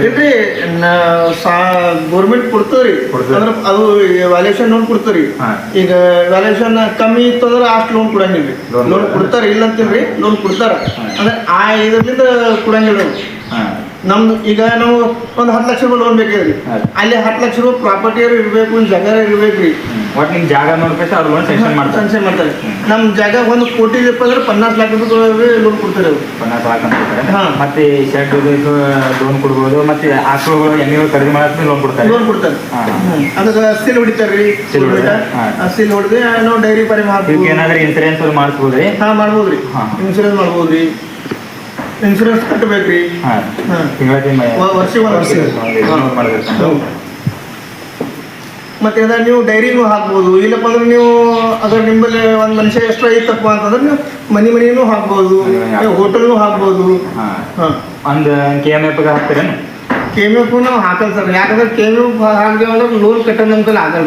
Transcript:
ಇಲ್ರಿ ಗೌರ್ಮೆಂಟ್ ಕೊಡ್ತದ್ರಿ ಅಂದ್ರ ಅದು ವ್ಯಾಲ್ಯೂಷನ್ ಲೋನ್ ಕೊಡ್ತಾರಿ. ಈಗ ವ್ಯಾಲ್ಯೂಷನ್ ಕಮ್ಮಿ ಇತ್ತು ಅಂದ್ರೆ ಅಷ್ಟು ಲೋನ್ ಕೊಡಂಗಿಲ್ರಿ. ಲೋನ್ ಕೊಡ್ತಾರ ಇಲ್ಲ ಅಂತಿಲ್ರಿ, ಲೋನ್ ಕೊಡ್ತಾರ ಅಂದ್ರೆ ಆ ಇದರಿಂದ ಕೊಡಂಗಿಲ್ಲ. ನಮ್ದು ಈಗ ನಾವು ಒಂದು 10 ಲಕ್ಷ ರೂಪಾಯಿ ಲೋನ್ ಬೇಕಾದ್ರಿ, ಅಲ್ಲಿ 10 ಲಕ್ಷ ರೂಪಾಯಿ ಪ್ರಾಪರ್ಟಿ ಇರ್ಬೇಕು, ಜಾಗ ಇರ್ಬೇಕ್ರಿ. ಒಟ್ಟು ನಿಮ್ ಜಾಗ ನೋಡ್ಬೇಕು ಅವ್ರು ಲೋನ್ ಸ್ಯಾಂಕ್ಷನ್ ಮಾಡ್ತಾರೆ. ನಮ್ ಜಾಗ 1 ಕೋಟಿ ಇರಪ್ಪ ಅಂದ್ರೆ 50 ಲಕ್ಷ ರೂಪಾಯಿ ಲೋನ್ ಕೊಡ್ತಾರೆ ಅವ್ರು. 50 ಲಕ್ಷ ಅಂತ ಕೊಡ್ತಾರೆ. ಮತ್ತೆ ಶೆಡ್ ಲೋನ್ ಕೊಡ್ಬೋದು, ಮತ್ತೆ ಆಕಳುಗಳು ಎಣ್ಣೆಗಳು ಖರೀದಿ ಮಾಡಕ್ಕೆ ಲೋನ್ ಕೊಡ್ತಾರೆ. ಅದಕ್ಕೆ ಸೀಲ್ ಹೊಡಿತಾರ್ರಿ. ಸೀಲ್ ಹೊಡೆದು ನಾವು ಡೈರಿ ಪರಿ ಮಾಡ್ತೀವಿ. ಏನಾದ್ರೂ ಇನ್ಸೂರೆನ್ಸ್ ಮಾಡಿಸ್ಬೋದ್ರಿ? ಮಾಡ್ಬೋದ್ರಿ. ಇನ್ಸೂರೆನ್ಸ್ ಮಾಡ್ಬೋದ್ರಿ. ಇನ್ಸೂರೆನ್ಸ್ ಕಟ್ಟಬೇಕ್ರಿ. ವರ್ಷ ಮತ್ತೆ ಅದ ನೀವು ಡೈರಿನೂ ಹಾಕ್ಬೋದು. ಇಲ್ಲಪ್ಪ ಅಂದ್ರೆ ನೀವು ಅದ್ರ ನಿಮ್ಮಲ್ಲಿ ಒಂದು ಮನುಷ್ಯ ಎಷ್ಟು ಐತಪ್ಪ ಅಂತಂದ್ರೆ ನೀವು ಮನಿನೂ ಹಾಕ್ಬೋದು, ಹೋಟೆಲ್ನು ಹಾಕ್ಬೋದು. ಒಂದು KMF ಹಾಕ್ತೀರೇನು? KMF ನಾವು ಹಾಕಲ್ಲ ಸರ್. ಯಾಕಂದ್ರೆ KMF ಹಾಕಿದೇವೆ ಅಂದ್ರೆ ಲೋನ್ ಕಟ್ಟೋ ನಮ್ಗೆ ಆಗಲ್ಲ.